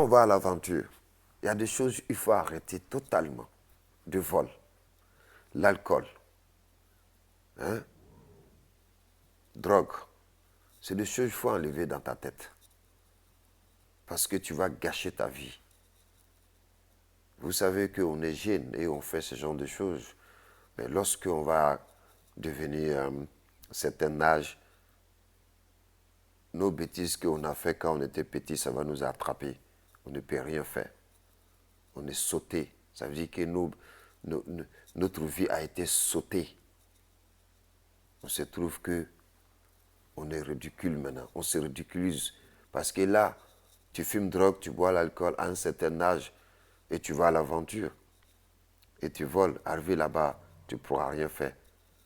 On va à l'aventure. Il y a des choses qu'il faut arrêter totalement. De vol, l'alcool, hein, drogue. C'est des choses qu'il faut enlever dans ta tête. Parce que tu vas gâcher ta vie. Vous savez qu'on est jeune et on fait ce genre de choses. Mais lorsqu'on va devenir un certain âge, nos bêtises qu'on a fait quand on était petit, ça va nous attraper. On ne peut rien faire. On est sauté. Ça veut dire que notre vie a été sautée. On se trouve que on est ridicule maintenant. On se ridiculise. Parce que là, tu fumes drogue, tu bois l'alcool à un certain âge et tu vas à l'aventure. Et tu voles. Arrivé là-bas, tu ne pourras rien faire.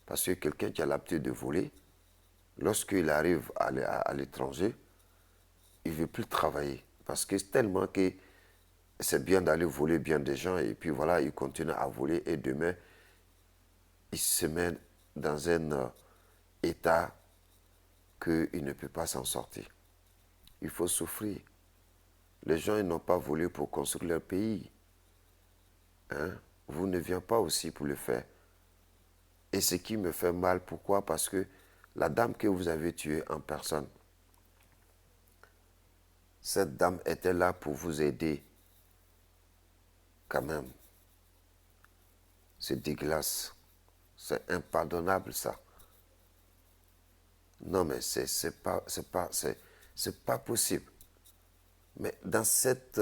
Parce que quelqu'un qui a l'habitude de voler, lorsqu'il arrive à l'étranger, il ne veut plus travailler. Parce que c'est tellement que c'est bien d'aller voler bien des gens et puis voilà, il continue à voler et demain, il se met dans un état qu'il ne peut pas s'en sortir. Il faut souffrir. Les gens, ils n'ont pas volé pour construire leur pays. Hein? Vous ne venez pas aussi pour le faire. Et ce qui me fait mal, pourquoi? Parce que la dame que vous avez tuée en personne, cette dame était là pour vous aider quand même. C'est dégueulasse. C'est impardonnable ça. Non mais c'est pas possible. Mais dans cette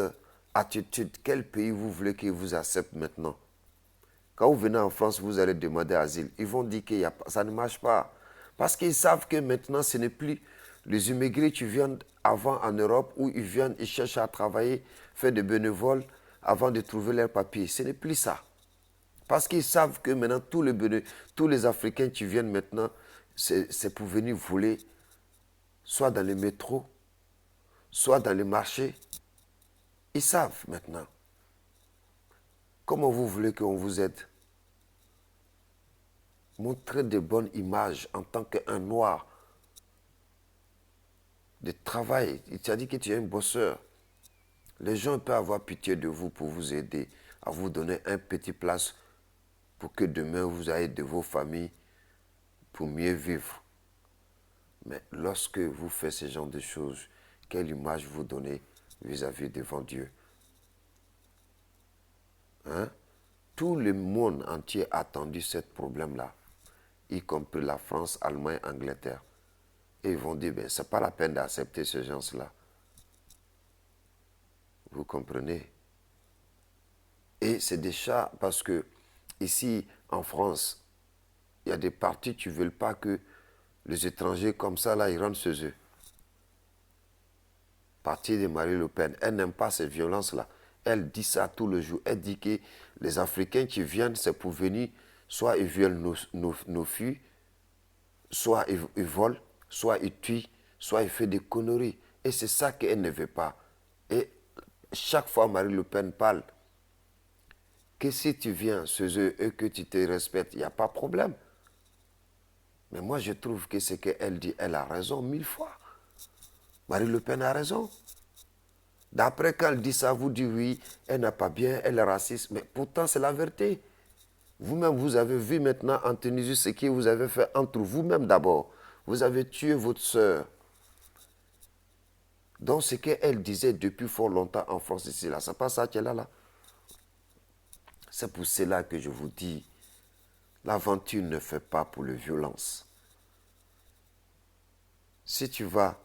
attitude, quel pays vous voulez qu'il vous accepte maintenant? Quand vous venez en France, vous allez demander asile. Ils vont dire que ça ne marche pas. Parce qu'ils savent que maintenant, ce n'est plus les immigrés qui viennent avant en Europe où ils viennent, ils cherchent à travailler, faire des bénévoles avant de trouver leurs papiers. Ce n'est plus ça. Parce qu'ils savent que maintenant, tous les Africains qui viennent maintenant, c'est pour venir voler, soit dans les métros, soit dans les marchés. Ils savent maintenant. Comment vous voulez qu'on vous aide? Montrez de bonnes images en tant qu'un noir. De travail. Il t'a dit que tu es un bosseur. Les gens peuvent avoir pitié de vous pour vous aider, à vous donner un petit place pour que demain vous ayez de vos familles pour mieux vivre. Mais lorsque vous faites ce genre de choses, quelle image vous donnez vis-à-vis devant Dieu? Hein? Tout le monde entier a attendu ce problème-là, y compris la France, Allemagne, Angleterre. Et ils vont dire, ben, ce n'est pas la peine d'accepter ces gens-là. Vous comprenez? Et c'est des chats parce que ici, en France, il y a des partis qui ne veulent pas que les étrangers comme ça, là, ils rentrent chez eux. Parti de Marine Le Pen, elle n'aime pas ces violences-là. Elle dit ça tout le jour. Elle dit que les Africains qui viennent, c'est pour venir, soit ils violent nos filles, soit ils volent, soit ils tuent, soit ils font des conneries. Et c'est ça qu'elle ne veut pas. Et chaque fois Marine Le Pen parle, que si tu viens chez eux et que tu te respectes, il n'y a pas de problème. Mais moi, je trouve que ce qu'elle dit, elle a raison 1000 fois. Marine Le Pen a raison. D'après, quand elle dit ça, vous dites oui, elle n'a pas bien, elle est raciste. Mais pourtant, c'est la vérité. Vous-même, vous avez vu maintenant en Tunisie ce que vous avez fait entre vous-même d'abord. Vous avez tué votre sœur. Donc, ce qu'elle disait depuis fort longtemps en France, ici, là, c'est pas ça qu'elle a là. C'est pour cela que je vous dis, l'aventure ne fait pas pour la violence. Si tu vas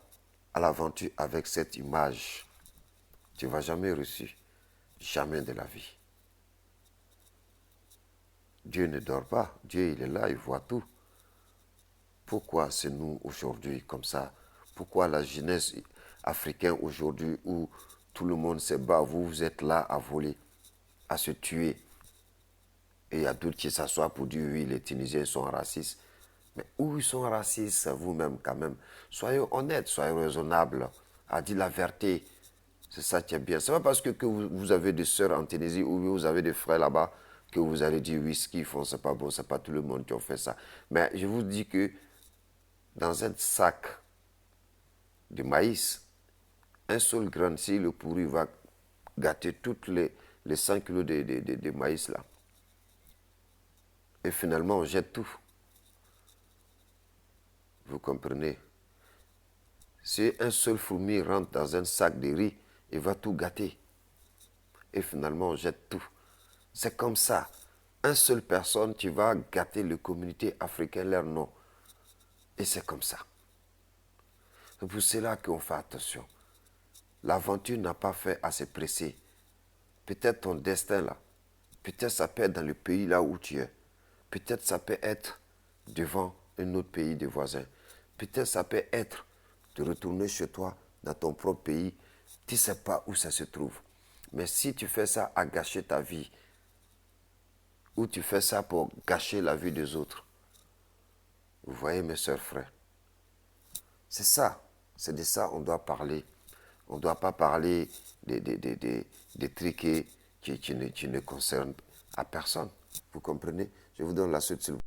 à l'aventure avec cette image, tu ne vas jamais réussir. Jamais de la vie. Dieu ne dort pas. Dieu, il est là, il voit tout. Pourquoi c'est nous aujourd'hui comme ça? Pourquoi la jeunesse africaine aujourd'hui où tout le monde se bat, vous êtes là à voler, à se tuer? Et il y a d'autres qui s'assoient pour dire oui, les Tunisiens sont racistes. Mais où ils sont racistes vous-même quand même? Soyez honnêtes, soyez raisonnables, à dire la vérité. C'est ça qui est bien. Ce n'est pas parce que vous avez des sœurs en Tunisie ou vous avez des frères là-bas que vous allez dire oui, ce qu'ils font, c'est pas bon, c'est pas tout le monde qui a fait ça. Mais je vous dis que dans un sac de maïs, un seul grain, si le pourri va gâter toutes les 100 kilos de maïs là. Et finalement, on jette tout. Vous comprenez? Si un seul fourmi rentre dans un sac de riz, il va tout gâter. Et finalement, on jette tout. C'est comme ça. Une seule personne, tu vas gâter les communautés africaines, leur nom. Et c'est comme ça. C'est pour cela qu'on fait attention. L'aventure n'a pas fait à se presser. Peut-être ton destin là. Peut-être ça peut être dans le pays là où tu es. Peut-être ça peut être devant un autre pays de voisins. Peut-être ça peut être de retourner chez toi, dans ton propre pays. Tu ne sais pas où ça se trouve. Mais si tu fais ça à gâcher ta vie, ou tu fais ça pour gâcher la vie des autres, vous voyez mes soeurs, frères, c'est ça. C'est de ça qu'on doit parler. On ne doit pas parler des trucs qui ne concernent à personne. Vous comprenez? Je vous donne la suite, s'il vous plaît.